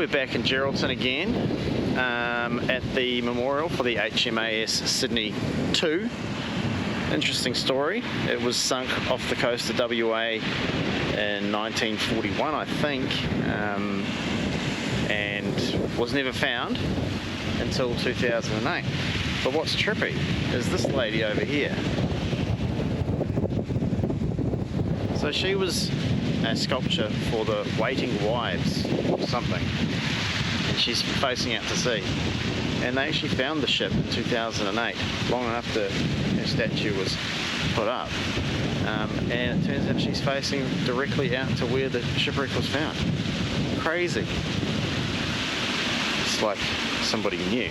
We're back in Geraldton again at the memorial for the HMAS Sydney 2. Interesting story. It was sunk off the coast of WA in 1941, I think, and was never found until 2008. But what's trippy is this lady over here. So she was a sculpture for the Waiting Wives or something, and she's facing out to sea, and they actually found the ship in 2008, long after her statue was put up, and it turns out she's facing directly out to where the shipwreck was found. Crazy. It's like somebody knew.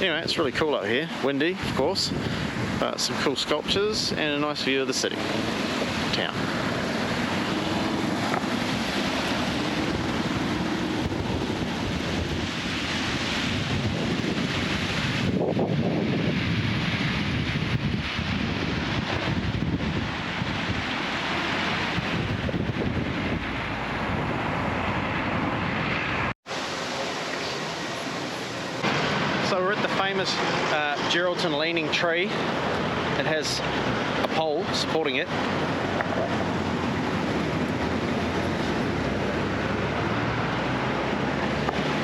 Anyway, it's really cool out here. Windy, of course, but some cool sculptures and a nice view of the city, town. So we're at the famous Geraldton leaning tree. It has a pole supporting it.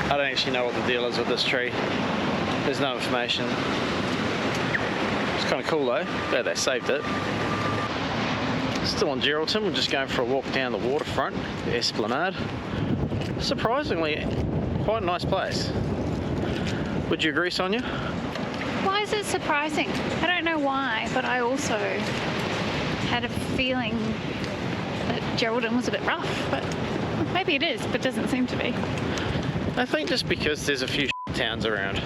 I don't actually know what the deal is with this tree. There's no information. It's kind of cool though. Glad they saved it. Still on Geraldton, we're just going for a walk down the waterfront, the Esplanade. Surprisingly, quite a nice place. Would you agree, Sonia? Why is it surprising? I don't know why, but I also had a feeling that Geraldton was a bit rough, but maybe it is, but doesn't seem to be. I think just because there's a few towns around,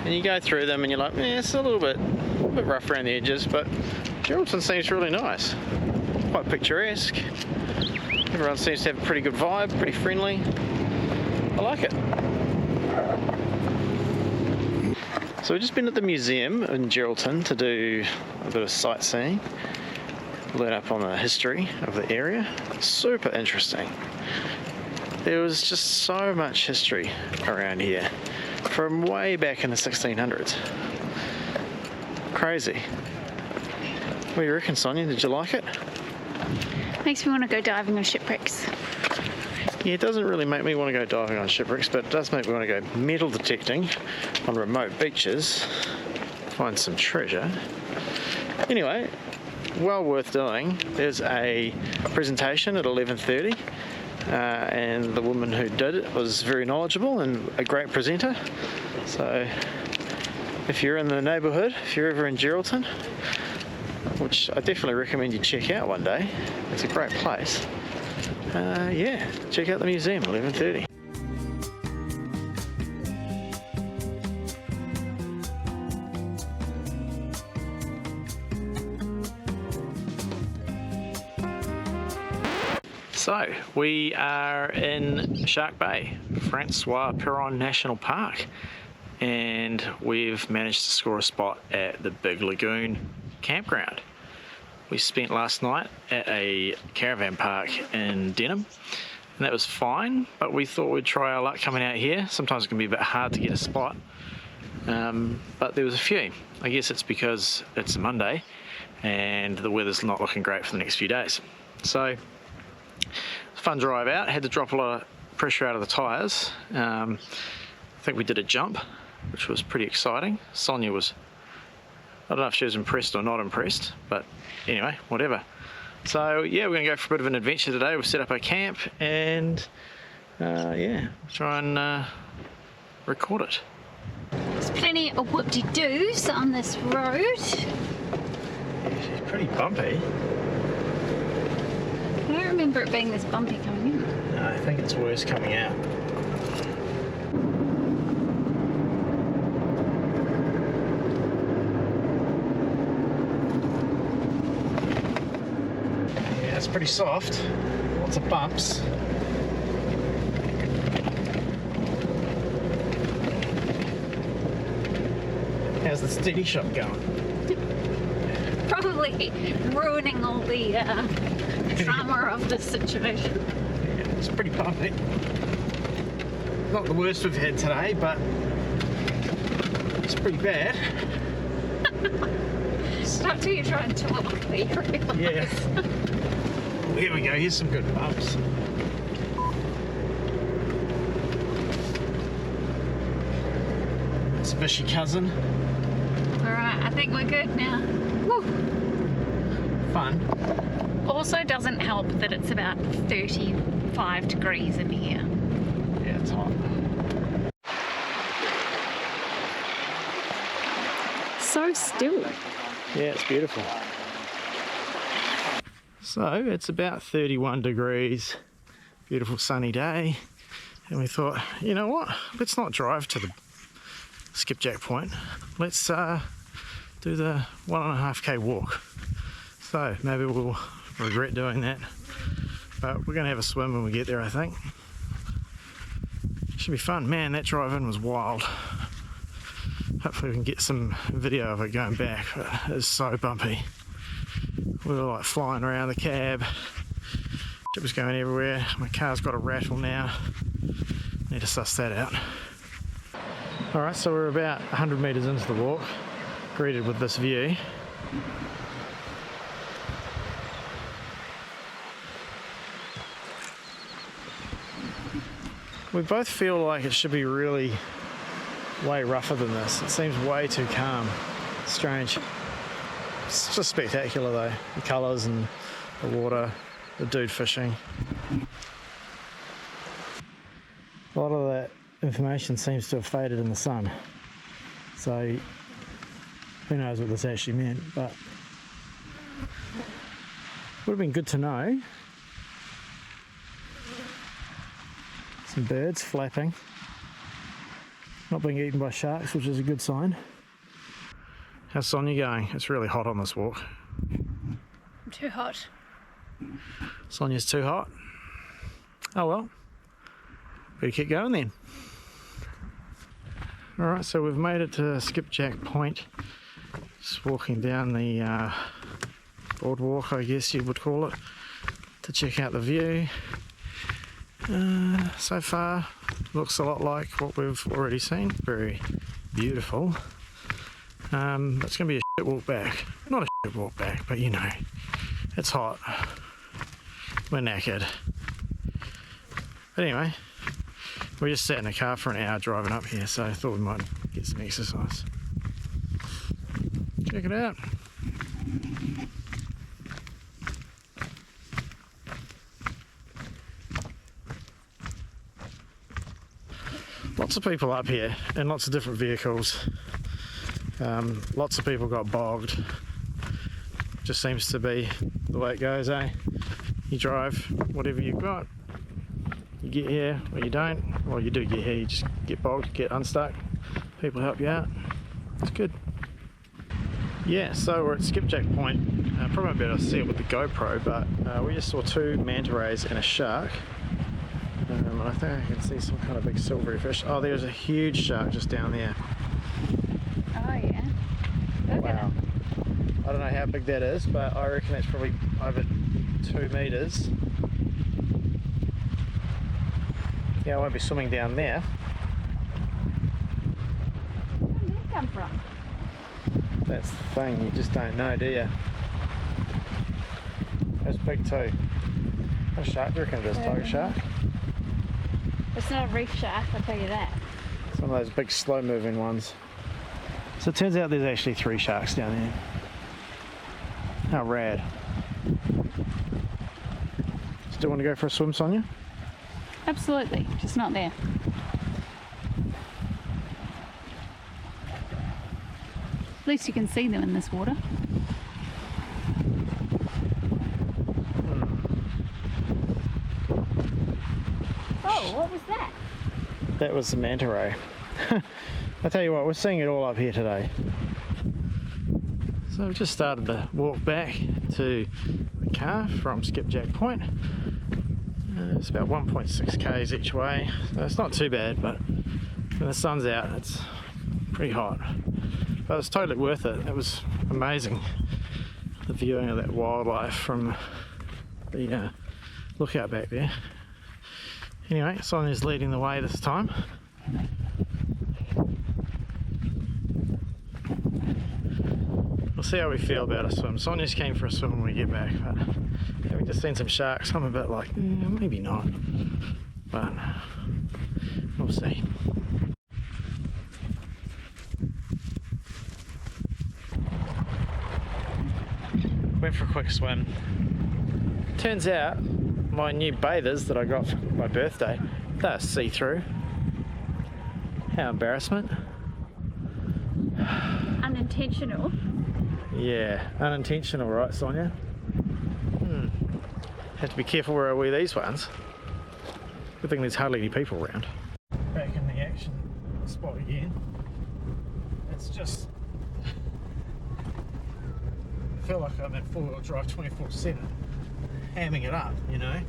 and you go through them and you're like, it's a little bit rough around the edges, but Geraldton seems really nice, quite picturesque. Everyone seems to have a pretty good vibe, pretty friendly. I like it. So we've just been at the museum in Geraldton to do a bit of sightseeing, learn up on the history of the area. Super interesting. There was just so much history around here from way back in the 1600s. Crazy. What do you reckon, Sonia? Did you like it? Makes me want to go diving on shipwrecks. Yeah, it doesn't really make me want to go diving on shipwrecks, but it does make me want to go metal detecting on remote beaches, find some treasure. Anyway, well worth doing. There's a presentation at 11:30, and the woman who did it was very knowledgeable and a great presenter. So if you're in the neighbourhood, if you're ever in Geraldton, which I definitely recommend you check out one day, it's a great place. Yeah, check out the museum, 11:30. So, we are in Shark Bay, Francois Peron National Park, and we've managed to score a spot at the Big Lagoon campground. We spent last night at a caravan park in Denham, and that was fine, but we thought we'd try our luck coming out here. Sometimes it can be a bit hard to get a spot, but there was a few. I guess it's because it's a Monday and the weather's not looking great for the next few days. So, fun drive out. Had to drop a lot of pressure out of the tyres. I think we did a jump, which was pretty exciting. Sonia was, I don't know if she was impressed or not impressed, but anyway, whatever. So yeah, we're going to go for a bit of an adventure today. We'll set up our camp and yeah, try and record it. There's plenty of whoop-de-doos on this road. Yeah, she's pretty bumpy. I don't remember it being this bumpy coming in. No, I think it's worse coming out. It's pretty soft, lots of bumps. How's the steady shot going? Probably ruining all the drama of the situation. Yeah, it's pretty bumpy. not the worst we've had today, but it's pretty bad. It's not till you try and talk that you realise. Yeah. Well, here we go, here's some good bumps. Mitsubishi Cousin. Alright, I think we're good now. Woo. Fun. Also doesn't help that it's about 35 degrees in here. Yeah, it's hot. So still. Yeah, it's beautiful. So it's about 31 degrees, beautiful sunny day, and we thought, you know what, let's not drive to the skipjack point, let's do the 1.5k walk. So maybe we'll regret doing that, but we're going to have a swim when we get there, I think. Should be fun. Man, that drive in was wild. Hopefully we can get some video of it going back, but it's so bumpy. We were like flying around the cab. It was going everywhere. My car's got a rattle now. Need to suss that out. Alright, so we're about 100 metres into the walk, greeted with this view. We both feel like it should be really way rougher than this. It seems way too calm. Strange. It's just spectacular though. The colours and the water, the dude fishing. A lot of that information seems to have faded in the sun. So who knows what this actually meant, but would have been good to know. Some birds flapping. Not being eaten by sharks, which is a good sign. How's Sonia going? It's really hot on this walk. Too hot. Sonia's too hot? Oh well. Better keep going then. Alright, so we've made it to Skipjack Point. Just walking down the boardwalk, I guess you would call it, to check out the view. So far, looks a lot like what we've already seen. Very beautiful. It's going to be a shit walk back. Not a shit walk back, but you know, it's hot. We're knackered. But anyway, we just sat in the car for an hour driving up here, so I thought we might get some exercise. Check it out. Lots of people up here in lots of different vehicles. Lots of people got bogged. Just seems to be the way it goes, eh? You drive whatever you've got. You get here or you don't. Well, you do get here, you just get bogged, get unstuck. People help you out. It's good. Yeah, so we're at Skipjack Point. Probably better to see it with the GoPro, but we just saw two manta rays and a shark. And I think I can see some kind of big silvery fish. Oh, there's a huge shark just down there. Oh yeah. Look at Wow. it. I don't know how big that is, but I reckon that's probably over 2 meters. Yeah, I won't be swimming down there. Where did it come from? That's the thing, you just don't know, do you? That's big too. What shark do you reckon it is? Tiger shark? It's not a reef shark, I'll tell you that. Some of those big slow moving ones. So it turns out there's actually 3 sharks down there. How rad. Still want to go for a swim, Sonia? Absolutely, just not there. At least you can see them in this water. Oh, what was that? That was the manta ray. I tell you what, we're seeing it all up here today. So we've just started the walk back to the car from Skipjack Point. It's about 1.6 k's each way, so it's not too bad, but when the sun's out it's pretty hot. But it's totally worth it. It was amazing, the viewing of that wildlife from the lookout back there. Anyway, Sonia's leading the way this time. We'll see how we feel about a swim. Sonia's keen for a swim when we get back, but yeah, we've just seen some sharks. I'm a bit like, maybe not, but we'll see. Went for a quick swim. Turns out my new bathers that I got for my birthday, they're see-through. How embarrassment. Unintentional. Yeah, unintentional, right, Sonia? Have to be careful where I wear these ones. Good thing there's hardly any people around. Back in the action spot again. It's just... I feel like I'm in four-wheel drive 24/7, hamming it up, you know?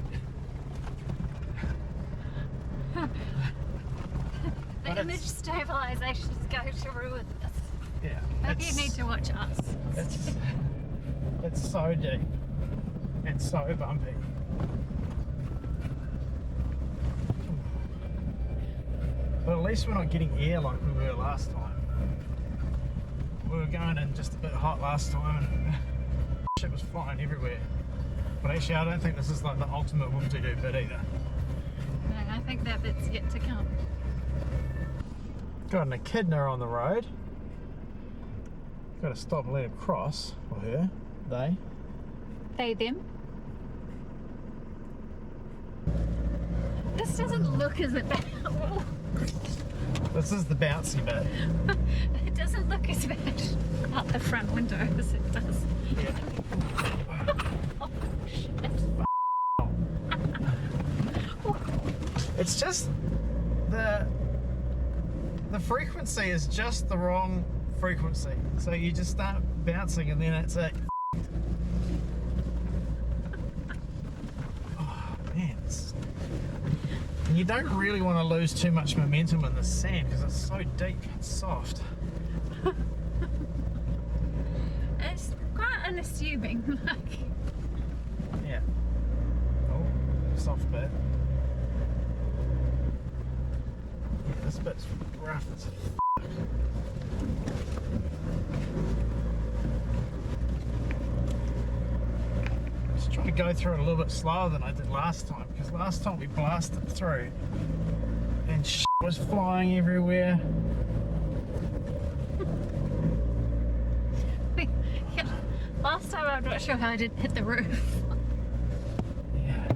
The image stabilization is going to ruin this. Yeah. Maybe you need to watch us. It's so deep and so bumpy. But at least we're not getting air like we were last time. We were going in just a bit hot last time and shit was flying everywhere. But actually I don't think this is like the ultimate whoop-de-doo bit either. No, I think that bit's yet to come. Got an echidna on the road. Got to stop and let him cross, or her, they. They, them. This doesn't look as bad. This is the bouncy bit. It doesn't look as bad out the front window as it does. Yeah. Oh, shit. It's just the frequency is just the wrong frequency. So you just start bouncing and then it's it. Oh man, and you don't really want to lose too much momentum in the sand because it's so deep and soft. It's quite unassuming, like. Yeah. Oh, soft bit. Yeah, this bit's rough as f***. Just trying to go through it a little bit slower than I did last time, because last time we blasted through and shit was flying everywhere. Yeah. Last time I'm not sure how I didn't hit the roof. Yeah. I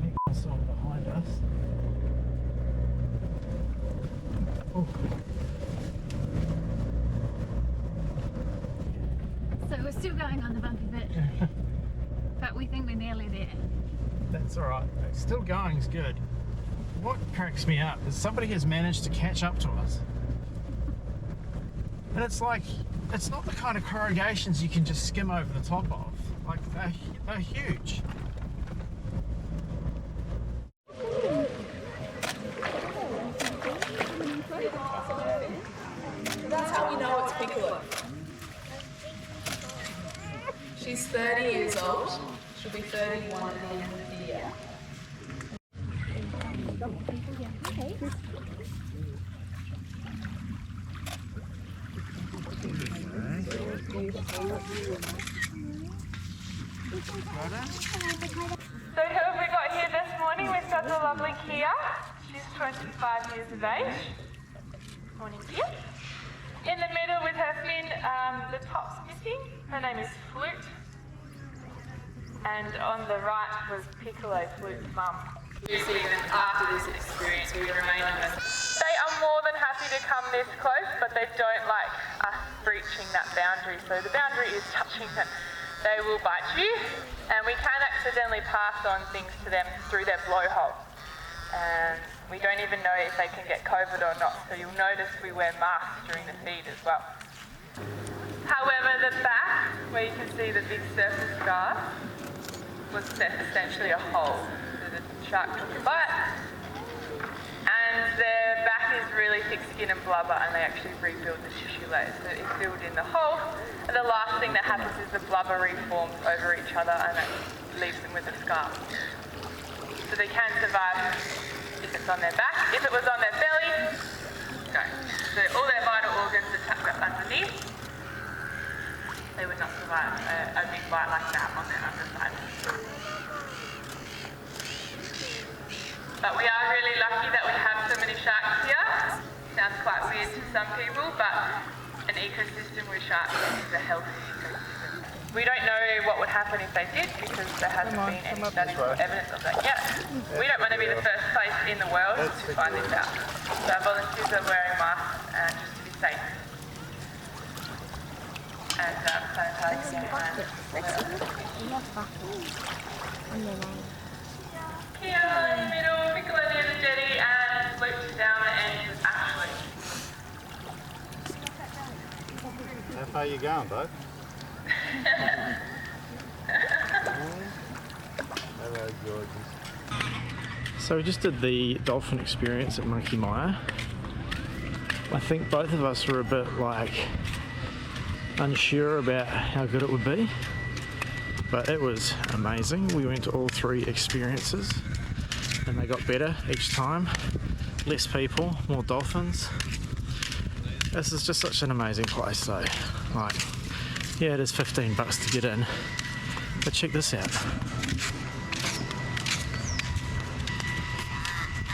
think I saw it behind us. Ooh. So we're still going on the bumpy bit, but we think we're nearly there. That's alright. Still going is good. What cracks me up is somebody has managed to catch up to us. And it's like, it's not the kind of corrugations you can just skim over the top of. Like, they're huge. That's how we know it's Piccolo. She's 30 years old. She'll be 31 at the end of the year. So who have we got here this morning? We've got the lovely Kia. She's 25 years of age. Morning, Kia. In the middle with her fin, the top's missing. Her name is Flute. And on the right was Piccolo, Flute's mum. Even after this experience, we remain in this. They are more than happy to come this close, but they don't like us breaching that boundary. So the boundary is touching them. They will bite you, and we can accidentally pass on things to them through their blowhole. And we don't even know if they can get COVID or not, so you'll notice we wear masks during the feed as well. However, the back, where you can see the big surface scar, was essentially a hole. So the shark took a bite, and their back is really thick skin and blubber, and they actually rebuild the tissue layers. So it filled in the hole, and the last thing that happens is the blubber reforms over each other, and it leaves them with a scar. so they can survive if it's on their back. If it was on their belly, no. So all their vital organs are tucked up underneath. They would not survive a big bite like that on their underside. But we are really lucky that we have so many sharks here. Sounds quite weird to some people, but an ecosystem with sharks is a healthy ecosystem. We don't know what would happen if they did because there hasn't been any studies or evidence of that yet. We don't want to be the first place in the world to find this out. So our volunteers are wearing masks just to be safe. And sanitising their hands. Here in the middle, Nicola near the jetty, and Luke's down the end with Ashley. How far are you going, bud? Hello, gorgeous. So we just did the dolphin experience at Monkey Mire. I think both of us were a bit like unsure about how good it would be, but it was amazing. We went to all 3 experiences and they got better each time. Less people, more dolphins. This is just such an amazing place though. Like, yeah, it is $15 to get in, but check this out.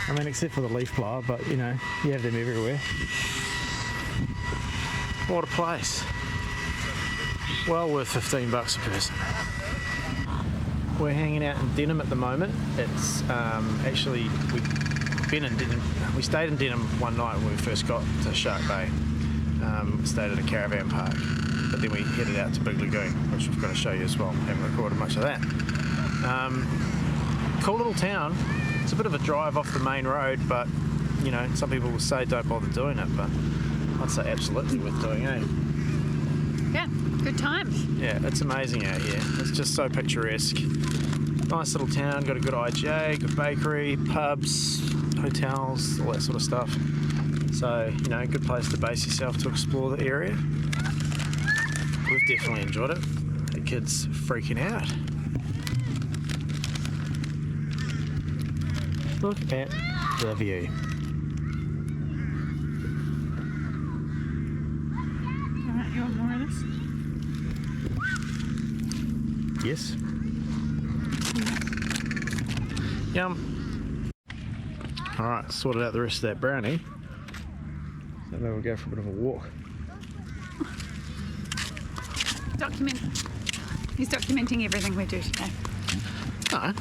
I mean, except for the leaf blower, but you know, you have them everywhere. What a place. Well worth $15 a person. We're hanging out in Denham at the moment. It's actually, we stayed in Denham one night when we first got to Shark Bay. Stayed at a caravan park, but then we headed out to Big Lagoon, which we've got to show you as well. Haven't recorded much of that. Cool little town. It's a bit of a drive off the main road, but you know, some people will say don't bother doing it, but I'd say absolutely worth doing, eh? Yeah, good times. Yeah, it's amazing out here. It's just so picturesque. Nice little town, got a good IGA, good bakery, pubs, hotels, all that sort of stuff. So, you know, good place to base yourself to explore the area. We've definitely enjoyed it. The kids freaking out. Look at the view. Alright, you want more of this? Yes. Yum. Alright, sorted out the rest of that brownie. So maybe we'll go for a bit of a walk. He's documenting everything we do today. No.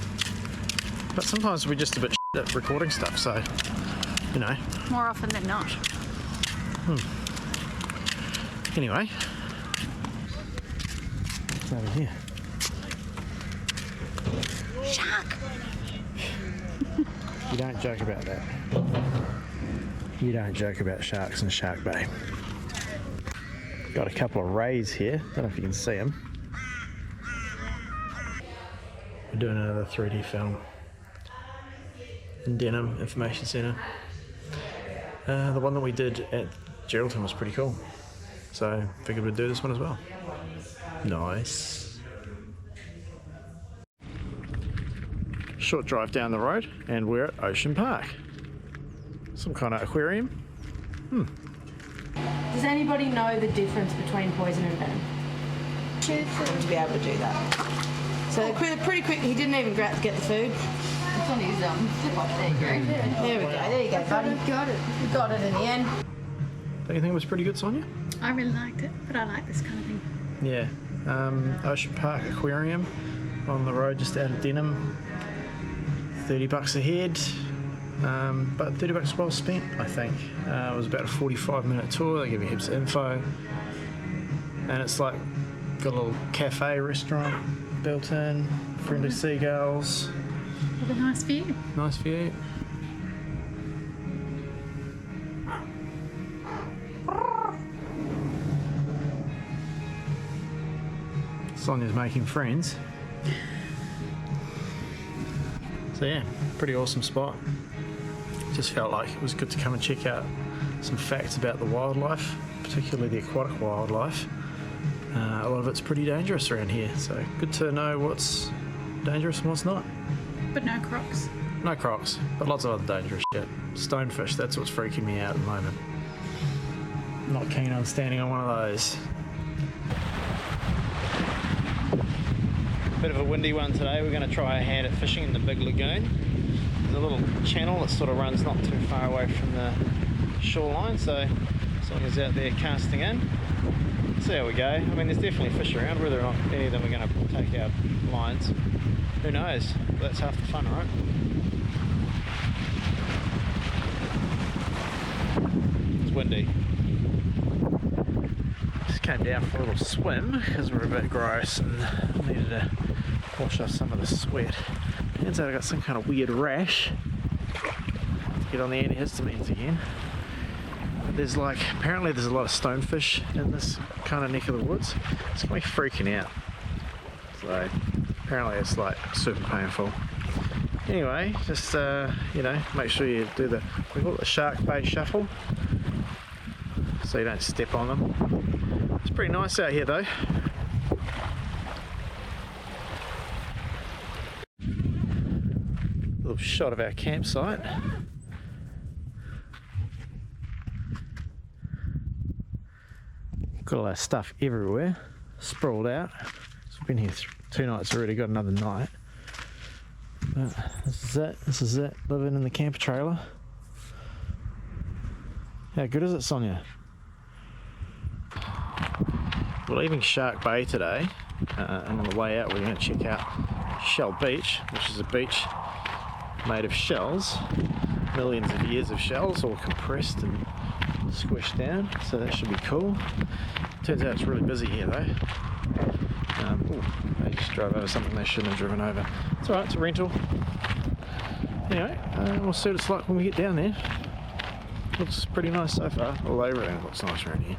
But sometimes we're just a bit shit at recording stuff, so, you know. More often than not. Anyway. What's over here? Shark! You don't joke about that. You don't joke about sharks in Shark Bay. Got a couple of rays here. Don't know if you can see them. We're doing another 3D film in Denham Information Centre. The one that we did at Geraldton was pretty cool. So figured we'd do this one as well. Nice. Short drive down the road and we're at Ocean Park. Some kind of aquarium. Does anybody know the difference between poison and venom? To be able to do that. So pretty quick, he didn't even get the food. It's on his flip off. There you go. There we go, there you go, buddy. Got it. You got it in the end. Don't you think it was pretty good, Sonia? I really liked it, but I like this kind of thing. Yeah. Ocean Park Aquarium on the road just out of Denham. $30 a head. But $30 well spent, I think. It was about a 45-minute tour. They give you heaps of info. And it's like, got a little cafe, restaurant built in, friendly seagulls. With a nice view. Nice view. Sonia's making friends. So yeah, pretty awesome spot. Just felt like it was good to come and check out some facts about the wildlife, particularly the aquatic wildlife. A lot of it's pretty dangerous around here, so good to know what's dangerous and what's not. But no crocs. No crocs, but lots of other dangerous shit. Stonefish, that's what's freaking me out at the moment. Not keen on standing on one of those. Bit of a windy one today. We're going to try a hand at fishing in the big lagoon. There's a little channel that sort of runs not too far away from the shoreline, so Sonia's out there casting in. See how we go. I mean, there's definitely fish around. Whether or not any of them are going to take our lines, who knows? But that's half the fun, right? It's windy. Just came down for a little swim because we're a bit gross and needed to wash off some of the sweat. Turns out I got some kind of weird rash. Get on the antihistamines again. There's apparently there's a lot of stonefish in this kind of neck of the woods. It's got me freaking out. So apparently it's super painful. Anyway, just make sure you do we call it the Shark Bay Shuffle, so you don't step on them. It's pretty nice out here though. Little shot of our campsite. Got all our stuff everywhere, sprawled out. So we've been here 2 nights already, got another night. But this is it, living in the camper trailer. How good is it, Sonia? We're leaving Shark Bay today, and on the way out we're going to check out Shell Beach, which is a beach made of shells, millions of years of shells all compressed and squished down, so that should be cool. Turns out it's really busy here though. They just drove over something they shouldn't have driven over. It's alright, it's a rental. Anyway, we'll see what it's like when we get down there. Looks pretty nice so far, although everything looks nice around here.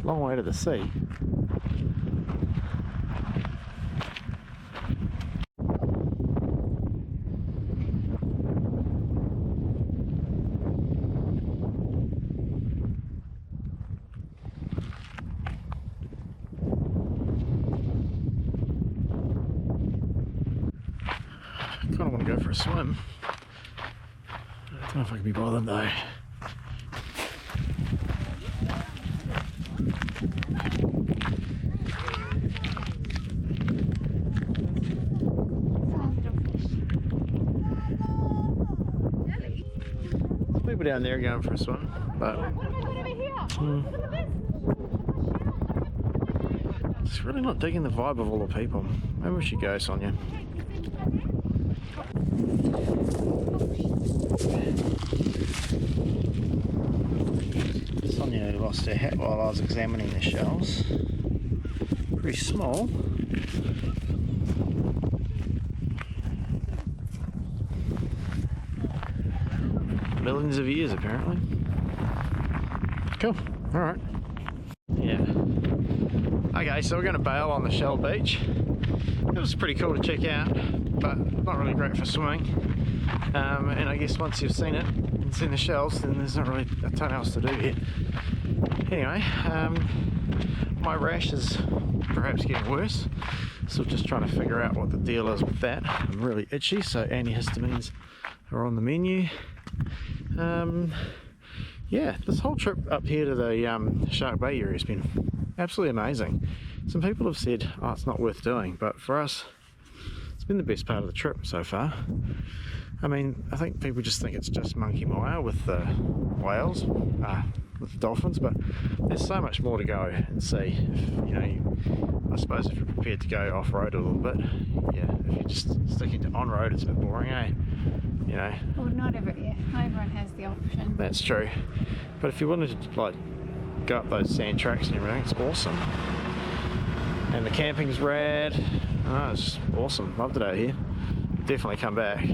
Long way to the sea. I kind of want to go for a swim. I don't know if I can be bothered though. There's people down there going for a swim, but it's really not digging the vibe of all the people. Maybe we should go, Sonia. Sonia lost her hat while I was examining the shells. Pretty small. Millions of years apparently. Cool, alright. Yeah. Okay, so we're going to bail on the Shell Beach. It was pretty cool to check out, but not really great for swimming. And I guess once you've seen it and seen the shells, then there's not really a ton else to do here. Anyway, my rash is perhaps getting worse, so just trying to figure out what the deal is with that. I'm really itchy, so antihistamines are on the menu. Yeah, this whole trip up here to the Shark Bay area has been absolutely amazing. Some people have said, oh, it's not worth doing, but for us, it's been the best part of the trip so far. I mean, I think people just think it's just Monkey Mile with the whales, with the dolphins, but there's so much more to go and see. I suppose if you're prepared to go off-road a little bit, yeah, if you're just sticking to on-road, it's a bit boring, eh? Well, not everyone has the option. That's true. But if you wanted to go up those sand tracks and everything, it's awesome. And the camping's rad. Oh, it's awesome. Loved it out here. Definitely come back.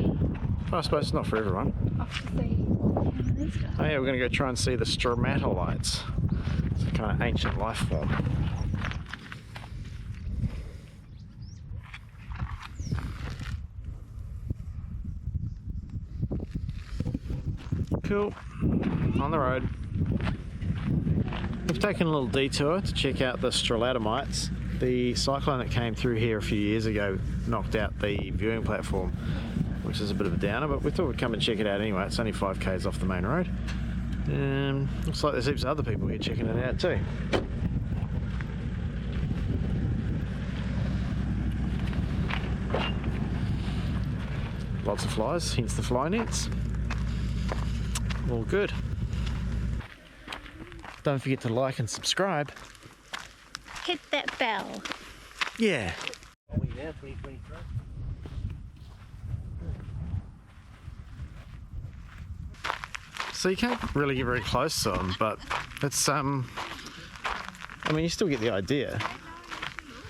But I suppose it's not for everyone. Off to see what kind of stuff. Oh yeah, we're going to go try and see the stromatolites. It's a kind of ancient life form. Cool. On the road. We've taken a little detour to check out the Strelatomites. The cyclone that came through here a few years ago knocked out the viewing platform, which is a bit of a downer, but we thought we'd come and check it out anyway. It's only 5 k's off the main road. Looks like there's heaps of other people here checking it out too. Lots of flies, hence the fly nets. All good. Don't forget to like and subscribe. Hit that bell. Yeah. So you can't really get very close to them, but it's I mean, you still get the idea.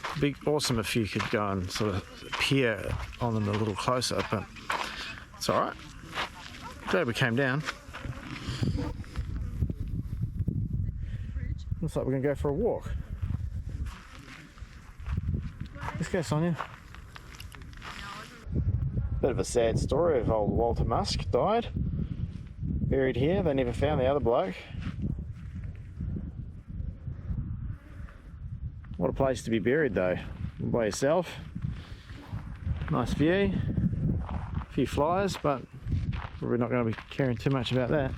It'd be awesome if you could go and sort of peer on them a little closer, but it's all right. Glad we came down. Looks like we're gonna go for a walk. Let's go, Sonia. Bit of a sad story of old Walter Musk died. Buried here. They never found the other bloke. What a place to be buried though. By yourself. Nice view. A few flies, but we're not going to be caring too much about that.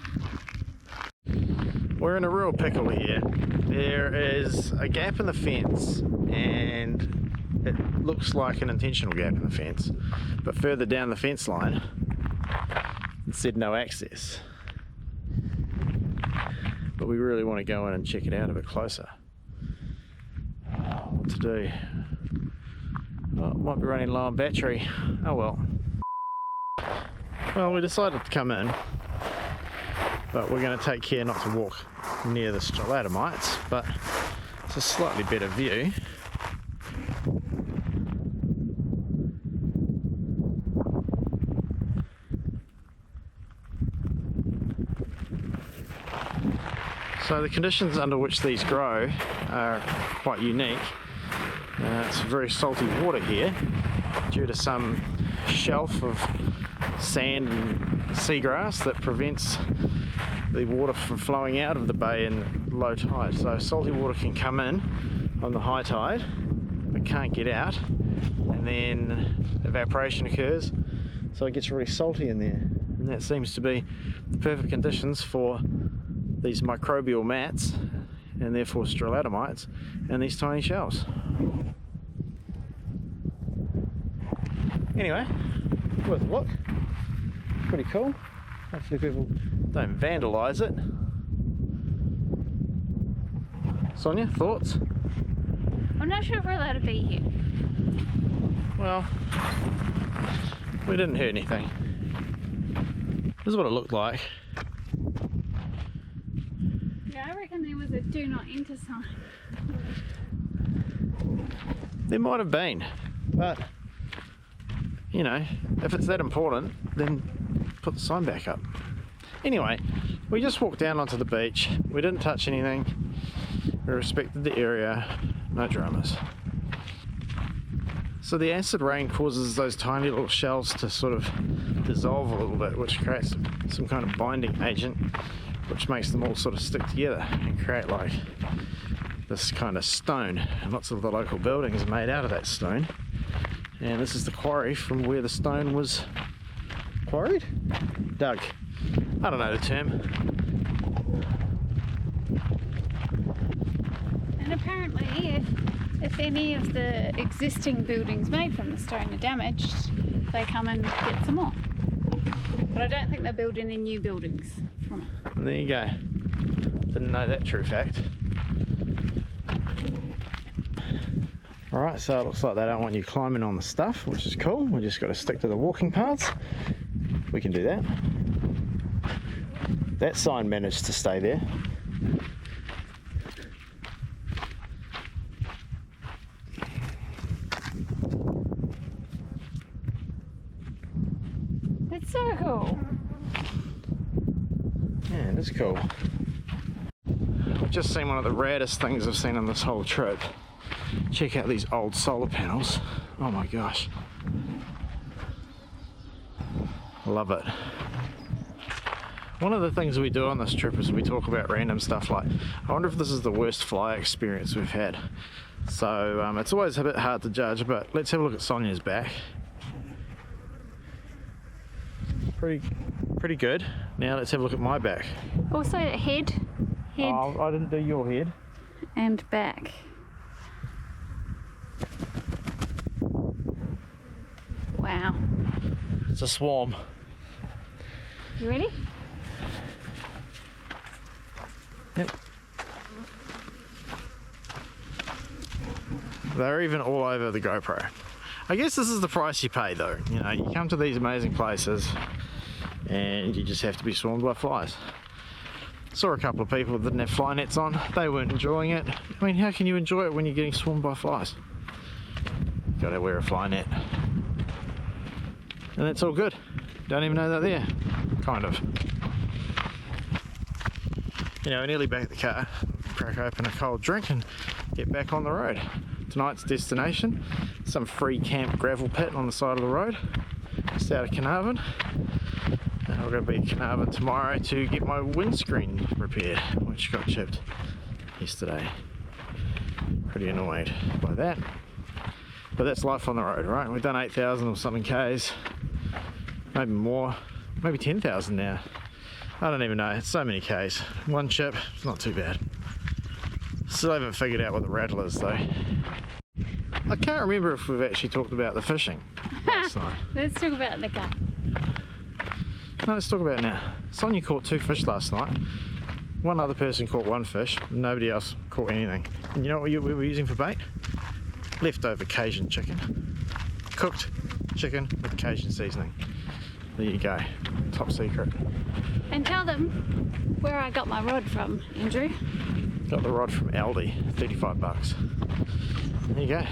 We're in a real pickle here. There is a gap in the fence, and it looks like an intentional gap in the fence, but further down the fence line it said no access. But we really want to go in and check it out a bit closer. What to do? Oh, it might be running low on battery. Oh well. Well, we decided to come in, but we're going to take care not to walk near the Strelatomites, but it's a slightly better view. So the conditions under which these grow are quite unique. It's very salty water here due to some shelf of sand and seagrass that prevents the water from flowing out of the bay in low tide. So salty water can come in on the high tide but can't get out, and then evaporation occurs, so it gets really salty in there, and that seems to be the perfect conditions for these microbial mats, and therefore Strelatomites, and these tiny shells. Anyway, worth a look. Pretty cool. Hopefully people don't vandalise it. Sonia, thoughts? I'm not sure if we're allowed to be here. Well, we didn't hurt anything. This is what it looked like. Yeah, I reckon there was a do not enter sign. There might have been, but you know, if it's that important, then put the sign back up. Anyway, we just walked down onto the beach. We didn't touch anything. We respected the area. No dramas. So the acid rain causes those tiny little shells to sort of dissolve a little bit, which creates some kind of binding agent, which makes them all sort of stick together and create like this kind of stone. And lots of the local buildings are made out of that stone. And this is the quarry from where the stone was quarried? Dug. I don't know the term. And apparently, if any of the existing buildings made from the stone are damaged, they come and get some more. But I don't think they're building any new buildings from it. And there you go. Didn't know that true fact. Alright, so it looks like they don't want you climbing on the stuff, which is cool. We just got to stick to the walking paths. We can do that. That sign managed to stay there. It's so cool. Yeah, it is cool. I've just seen one of the raddest things I've seen on this whole trip. Check out these old solar panels. Oh my gosh. Love it. One of the things we do on this trip is we talk about random stuff like, I wonder if this is the worst fly experience we've had. So it's always a bit hard to judge, but let's have a look at Sonia's back. Pretty good. Now let's have a look at my back. Also head Oh, I didn't do your head. and back. Wow. It's a swarm. You ready? Yep. They're even all over the GoPro. I guess this is the price you pay though. You know, you come to these amazing places and you just have to be swarmed by flies. Saw a couple of people that didn't have fly nets on. They weren't enjoying it. I mean, how can you enjoy it when you're getting swarmed by flies? Gotta wear a fly net. And that's all good. Don't even know they're there. Kind of. You know, nearly back at the car, crack open a cold drink and get back on the road. Tonight's destination, some free camp gravel pit on the side of the road, just out of Carnarvon. And I'm going to be at Carnarvon tomorrow to get my windscreen repaired, which got chipped yesterday. Pretty annoyed by that. But that's life on the road, right? We've done 8,000 or something Ks, maybe more, maybe 10,000 now. I don't even know, it's so many Ks. One chip, it's not too bad. Still haven't figured out what the rattle is though. I can't remember if we've actually talked about the fishing last night. Let's talk about the car. No, let's talk about it now. Sonia caught 2 fish last night. One other person caught 1 fish. Nobody else caught anything. And you know what we were using for bait? Leftover Cajun chicken. Cooked chicken with Cajun seasoning. There you go. Top secret. And tell them where I got my rod from, Andrew. Got the rod from Aldi. 35 bucks. There you go.